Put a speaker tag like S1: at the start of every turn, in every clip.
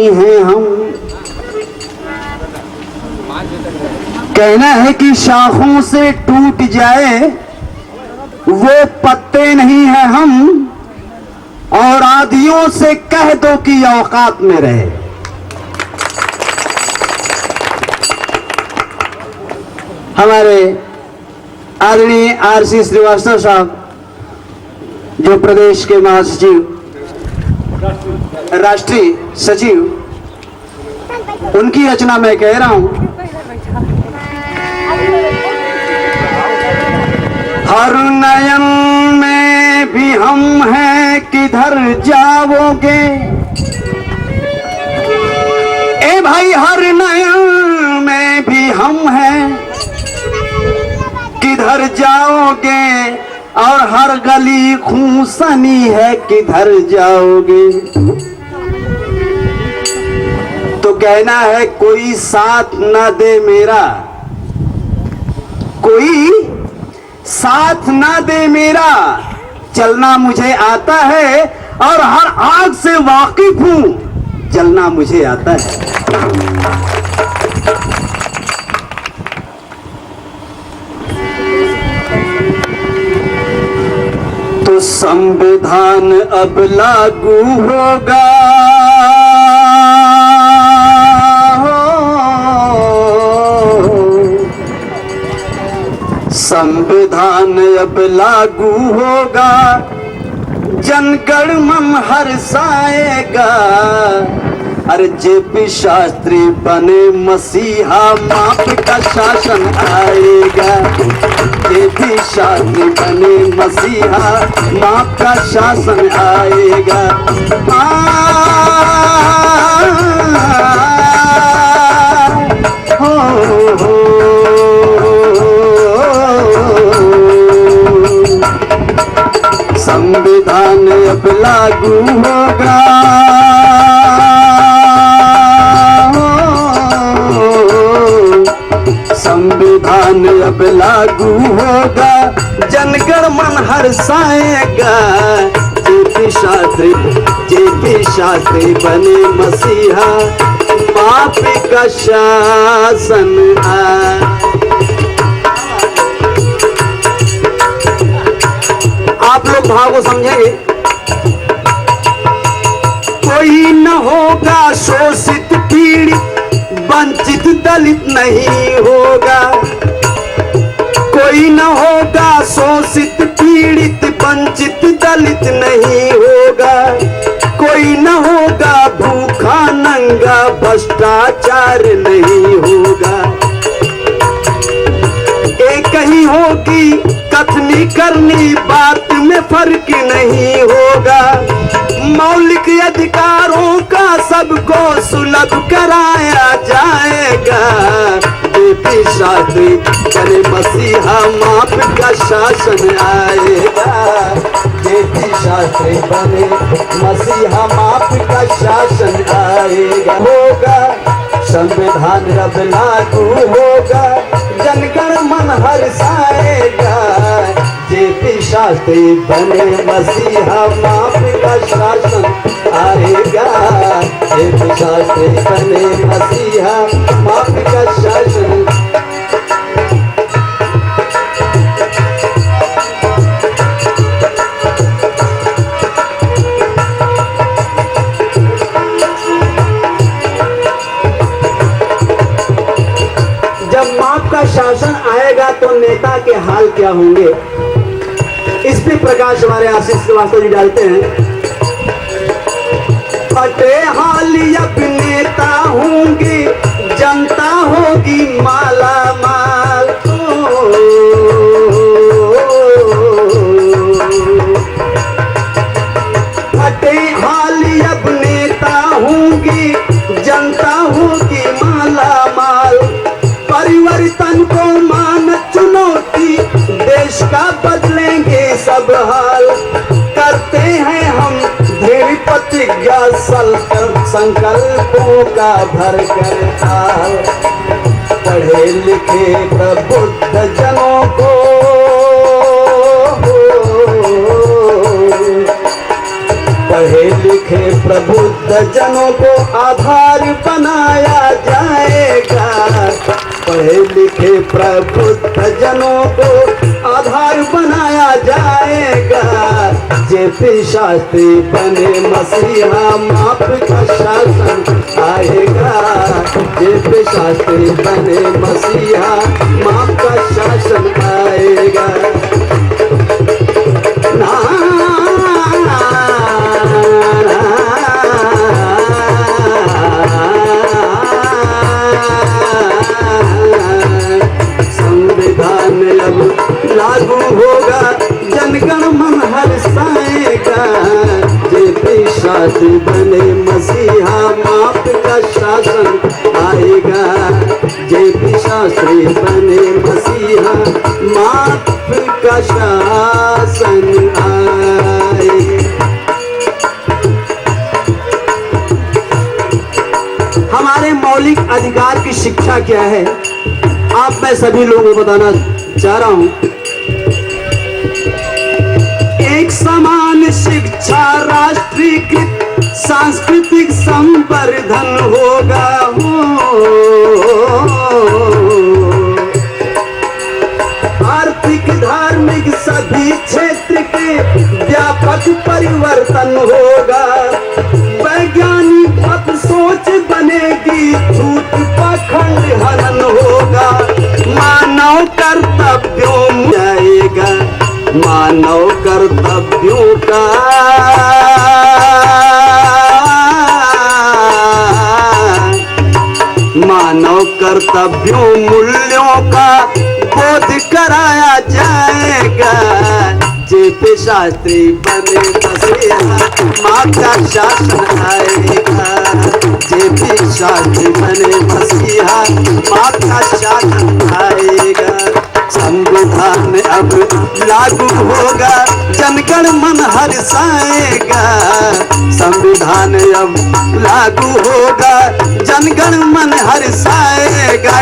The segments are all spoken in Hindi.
S1: नहीं हैं हम। कहना है कि शाखों से टूट जाए वो पत्ते नहीं हैं हम, और आदियों से कह दो कि औकात में रहे। हमारे आदरणीय आरसी श्रीवास्तव साहब जो प्रदेश के महासचिव, राष्ट्रीय सचिव, उनकी रचना मैं कह रहा हूं। हर नयन में भी हम हैं किधर जाओगे, ए भाई हर नयन में भी हम हैं किधर जाओगे, और हर गली खूंसनी है किधर जाओगे। तो कहना है कोई साथ ना दे मेरा, कोई साथ ना दे मेरा, चलना मुझे आता है और हर आग से वाकिफ हूं, चलना मुझे आता है। तो संविधान अब लागू होगा, संविधान अब लागू होगा, जनगण मन हर्षाएगा। अरे जेपी शास्त्री बने मसीहा, माप का शासन आएगा। जेपी शास्त्री बने मसीहा, माप का शासन आएगा। संविधान अब लागू होगा, संविधान अब लागू होगा, जनगण मन हर्षाएगा। जेपी शास्त्री बने मसीहा, माप का शासन आप लोग भाव को समझेंगे। कोई न होगा शोषित पीड़ित वंचित दलित नहीं होगा, कोई न होगा शोषित पीड़ित वंचित दलित नहीं होगा, कोई न होगा भूखा नंगा भ्रष्टाचार नहीं होगा। एक ही होगी कथनी करनी, बात में फर्क नहीं होगा। मौलिक अधिकारों का सबको सुलभ कराया जाएगा। जेपी शास्त्री बने मसीहा, माप का शासन आएगा। जेपी शास्त्री बने मसीहा, माप का शासन आएगा। होगा संविधान अब लागू होगा, जनगण मन हर्षाएगा। जेपी शास्त्री बने मसीहा, माप का शासन आएगा। जेपी शास्त्री बने मसीहा, माप का शासन। जब माप का शासन आएगा तो नेता के हाल क्या होंगे, इस पे प्रकाश हमारे आशीष श्रीवास्तव जी डालते हैं। फटे हाल अब नेता होंगे, जनता होगी माला माल। फटे हाल अब नेता होंगे, जनता होगी माला माल। परिवर्तन को मान चुनौती, देश का बदलेंगे सब हाल। करते हैं हम दृढ़ प्रतिज्ञा, संकल्पों का भर कर ताल। पढ़े लिखे प्रबुद्ध जनों को पढ़े लिखे प्रबुद्ध जनों को आधार बनाया जाएगा। पढ़े लिखे प्रबुद्ध जनों को आधार बनाया जाएगा। जेपी शास्त्री बने मसीहा, माप का शासन आएगा। जेपी शास्त्री बने मसीहा, माप का शासन आएगा। संविधान अब लागू होगा, जनगण मन हर्षाएगा। जेपी शास्त्री बने मसीहा, माप का शासन आएगा। जेपी शास्त्री बने मसीहा, माप का शासन आएगा। हमारे मौलिक अधिकार की शिक्षा क्या है, आप मैं सभी लोगों को बताना चाह रहा हूं। एक समान शिक्षा, राष्ट्रीयकृत सांस्कृतिक संवर्धन होगा। आर्थिक धार्मिक सभी क्षेत्र के व्यापक परिवर्तन होगा। वैज्ञानिक अब सोच बनेगी, झूठ पाखंड हनन होगा। मानव कर्तव्यों जाएगा, मानव कर्तव्यों का मानव कर्तव्यों मूल्यों का बोध कराया जाएगा। जेपी शास्त्री बने मसीहा, माप का शासन आएगा। जेपी शास्त्री बने मसीहा, माप का शासन आएगा। संविधान अब लागू होगा, जनगण मन हर्षाएगा। संविधान अब लागू होगा, जनगण मन हर्षाएगा।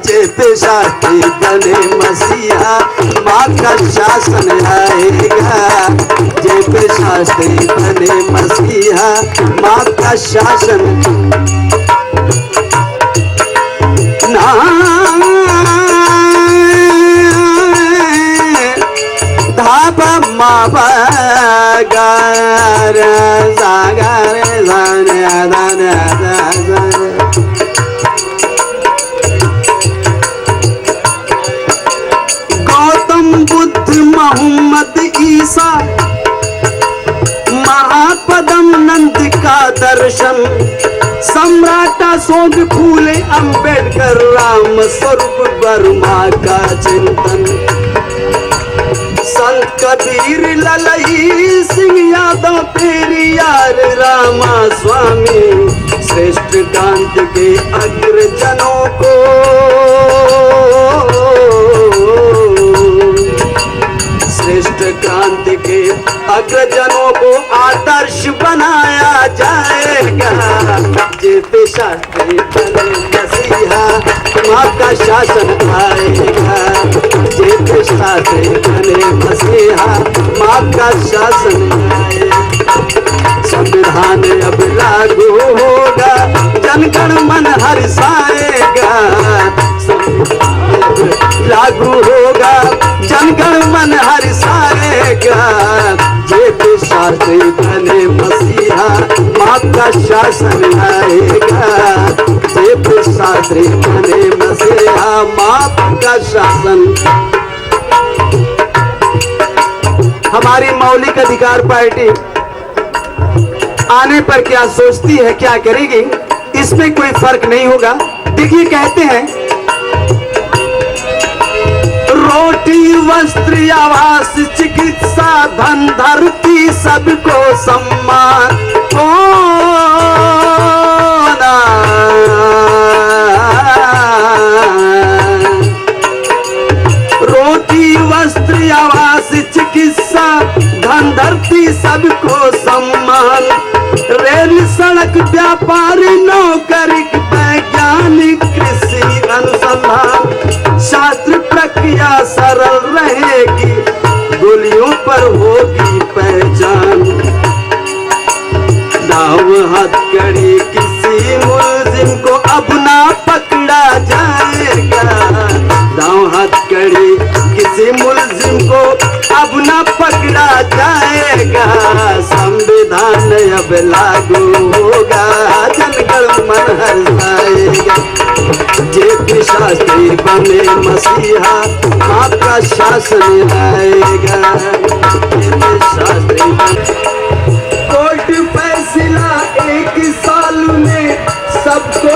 S1: जेपी शास्त्री बने मसीहा, माप का शासन आएगा। जेपी शास्त्री बने मसीहा, माप का शासन धापा मापा गार सागर गौतम बुद्ध, मोहम्मद, ईसा, महापदम नंद का दर्शन, सम्राट अशोक, फूले अंबेडकर, राम स्वरूप वर्मा का चिंतन, संत कबीर, ललई सिंह यादव, पेरियार, रामा स्वामी, श्रेष्ठ क्रांति के अग्रजनों को श्रेष्ठ क्रांति के अग्रजनों को आदर्श बनाया जाएगा। जेपी शास्त्री बने मसीहा, माप का शासन आएगा। जेपी शास्त्री बने मसीहा, माप का शासन आएगा। संविधान अब लागू होगा, जनगण मन हर्षाएगा। लागू होगा, जनगण मन हर्षाएगा। जेपी शास्त्री बने मसीहा, माप का शासन आएगा। जेपी शास्त्री बने मसीहा, माप का शासन। हमारी मौलिक अधिकार पार्टी आने पर क्या सोचती है, क्या करेगी, इसमें कोई फर्क नहीं होगा। देखिए कहते हैं, रोटी वस्त्र आवास चिकित्सा धन धरती सबको सम्मान होना। रोटी वस्त्र आवास चिकित्सा धन धरती सबको सम्मान। रेल सड़क व्यापारी नौकरी वैज्ञानिक कृषि अनुसंधान। शास्त्र प्रक्रिया सरल रहेगी, गोलियों पर होगी पहचान। दाव हथकड़ी किसी मुलजिम को अब ना पकड़ा जाएगा, दाव हथकड़ी किसी मुलजिम को अब ना पकड़ा जाएगा, संविधान अब लागू होगा, जनगण मन हर्षाएगा। जेपी शास्त्री बने मसीहा, आपका शासन आएगा। जेपी शास्त्री कोर्ट फैसला एक साल में सबको,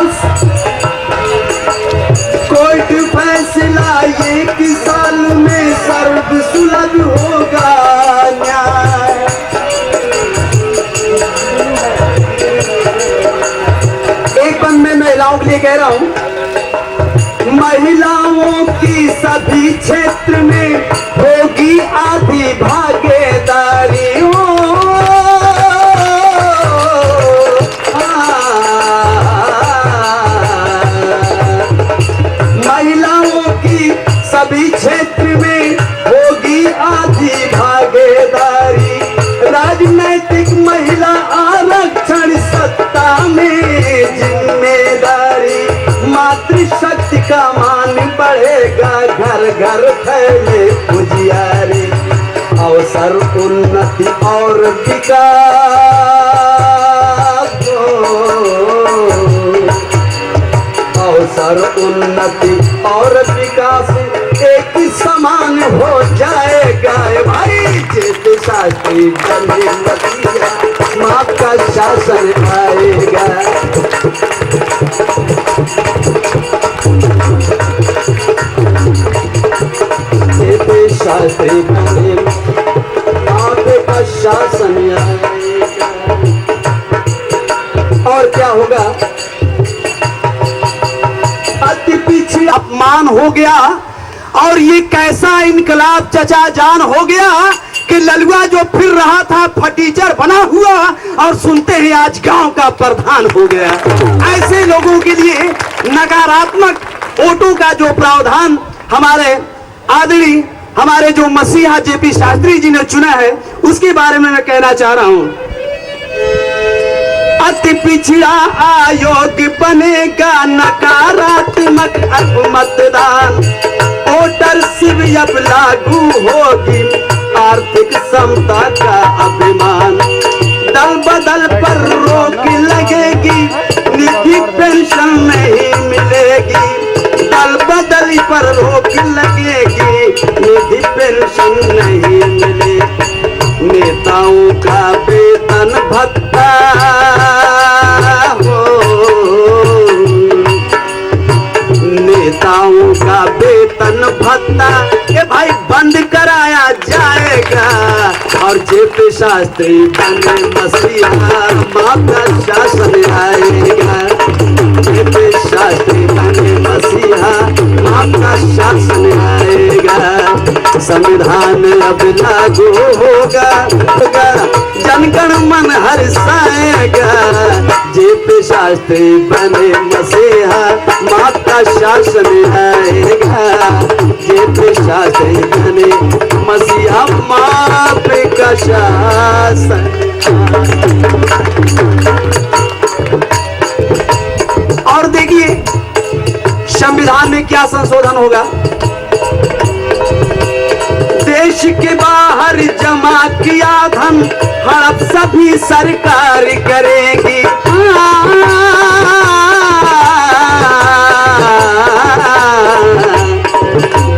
S1: कोर्ट फैसला एक साल में सर्व सुलभ होगा न्याय। एक बंद में महिलाओं के लिए कह रहा हूं, महिलाओं की सभी क्षेत्र में होगी आधी भागीदारी हो, महिलाओं की सभी क्षेत्र में होगी आधी भागीदारी, राजनैतिक महिला आरक्षण सत्ता में जिम्मेदारी, मातृशक्ति का मान बढ़ेगा, घर घर फैले उजियारे, अवसर उन्नति और विकास अवसर उन्नति और विकास एक ही समान हो जाएगा। भाई जेपी शास्त्री बने मसीहा, माँ का शासन आएगा। जेपी शास्त्री बने आपका शासन आएगा। और क्या होगा? अति पीछे अपमान हो गया, और ये कैसा इनकलाब चचा जान हो गया कि ललुआ जो फिर रहा था फटीचर बना हुआ, और सुनते हैं आज गांव का प्रधान हो गया। ऐसे लोगों के लिए नकारात्मक वोटों का जो प्रावधान हमारे आदरणीय हमारे जो मसीहा जेपी शास्त्री जी ने चुना है, उसके बारे में मैं कहना चाह रहा हूं। अति पिछड़ा आयोग बनेगा, नकारात्मक अब मतदान, वोटरशिप अब लागू होगी, आर्थिक समता का अभिमान, दल बदल पर रोक लगेगी, निधि पेंशन नहीं मिलेगी, दल बदल पर रोक लगेगी, निधि पेंशन नहीं मिलेगी, नेताओं का वेतन भत्ता हो, नेताओं का वेतन भत्ता ये भाई बंद कराया जाएगा, और जेपी शास्त्री बने मसीहा, माँ का शासन आएगा। जेपी शास्त्री बने मसीहा, माँ का शासन आएगा। संविधान अब लागू होगा, जनगण मन हर्षाएगा। जेपी शास्त्री बने मसीहा, माँ का शासन आएगा। जेपी शास्त्री बने मसीहा, माँ का शासन। और देखिए संविधान में क्या संशोधन होगा। देश के बाहर जमा किया धन हड़प सभी सरकार करेगी,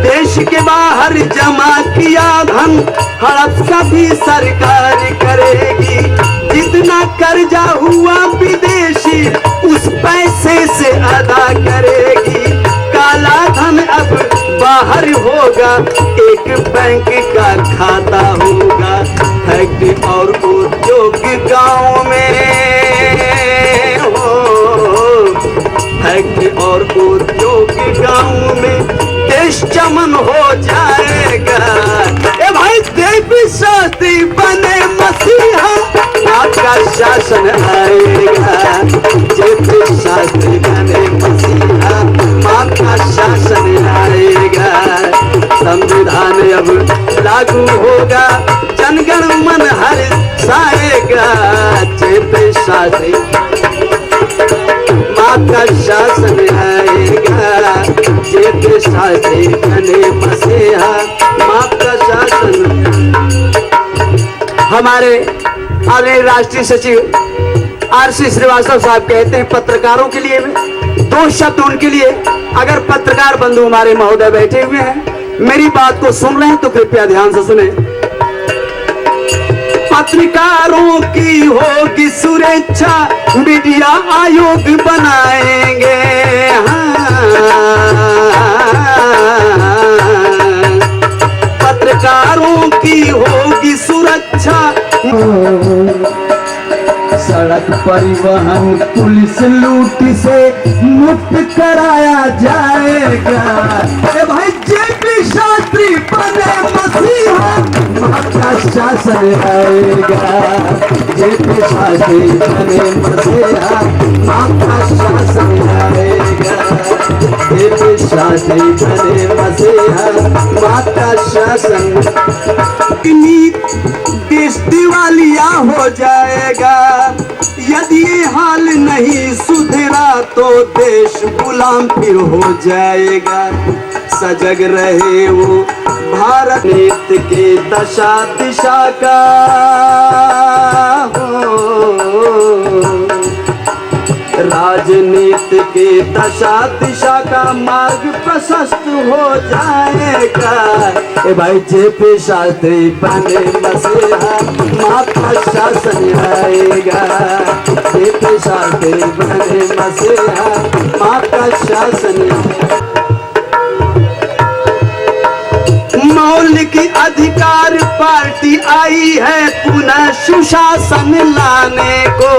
S1: देश के बाहर जमा किया धन हड़प सभी सरकार करेगी, जितना कर्जा हुआ विदेशी उस पैसे से अदा करेगी, काला धन अब बाहर होगा, एक बैंक का खाता होगा, फैक्ट्री और उद्योग गांव में हो, फैक्ट्री और उद्योग गांव में देश चमन हो जाएगा। ए भाई जेपी शास्त्री बने मसीहा, आपका शासन आएगा। जेपी शास्त्री बने मसीहा, आपका शासन आएगा। संविधान अब लागू होगा, जनगण मन हर्षाएगा। जेपी शास्त्री बने मसीहा, माँ का शासन। हमारे आदरणीय राष्ट्रीय सचिव आरसी श्रीवास्तव साहब कहते हैं पत्रकारों के लिए दो शब्द उनके लिए। अगर पत्रकार बंधु हमारे महोदय बैठे हुए हैं, मेरी बात को सुन रहे हैं तो कृपया ध्यान से सुने। पत्रकारों की होगी सुरक्षा, मीडिया आयोग बनाएंगे। पत्रकारों की होगी सुरक्षा, सड़क परिवहन पुलिस लूट से मुक्त कराया जाएगा। ए भाई जेपी शास्त्री बने मसीहा, माँ का शासन आएगा। जेपी शास्त्री बने मसीहा, माँ का शासन आएगा। जेपी शास्त्री बने मसीहा, माँ का शासन। देश दिवालिया हो जाएगा यदि ये हाल नहीं सुधरा, तो देश गुलाम फिर हो जाएगा। सजग रहे वो भारत नीति के दशा दिशा का हो, राजनीति के दशा दिशा का मार्ग प्रशस्त हो जाएगा। ए भाई जेपी शास्त्री बने मसीहा, माँ का शासन आएगा। जेपी शास्त्री बने मसीहा, माँ का शासन। मौलिक अधिकार पार्टी आई है पुनः सुशासन लाने को।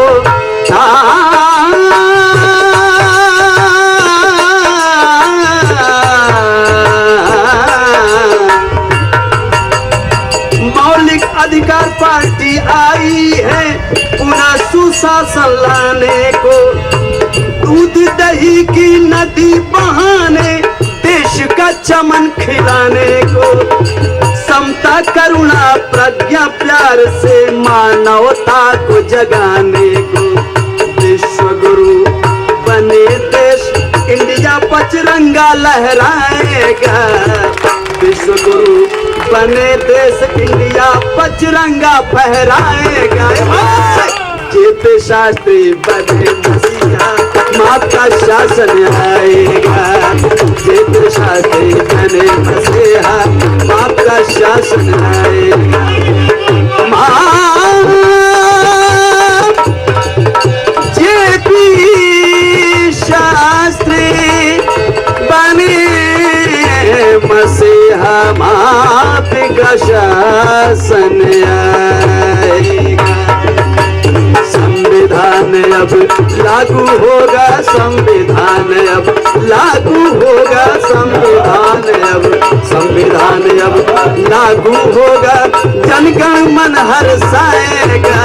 S1: मौलिक अधिकार पार्टी आई है पुनः सुशासन लाने को। दूध दही की नदी बहाने देश का चमन खिलाने को। समता करुणा प्रज्ञा प्यार से मानवता को जगाने को। विश्व गुरु बने देश इंडिया पचरंगा लहराएगा। विश्व गुरु बने देश इंडिया पचरंगा फहराएगा। जेपी शास्त्री बने मसीहा, माँ का शासन आएगा। जेपी शास्त्री बने मसीहा, माँ का शासन आएगा। जेपी शास्त्री बने मसीहा, माँ का शासन आएगा। संविधान अब लागू होगा, संविधान अब लागू होगा, संविधान अब लागू होगा। जनगण मन हर्षाएगा।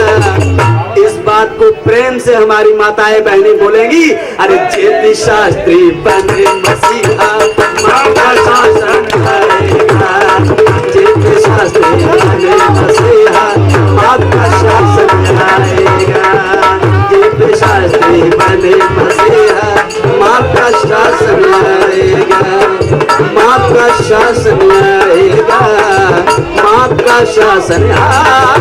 S1: इस बात को प्रेम से हमारी माताएं बहनें बोलेंगी। अरे जेपी शास्त्री बने मसीहा, माँ का शासन आएगा। जेपी शास्त्री बने मसीहा, माँ का शासन आएगा। जेपी शास्त्री बने मसीहा, माँ का शासन आएगा। माँ का शासन आएगा, माँ का शासन आएगा।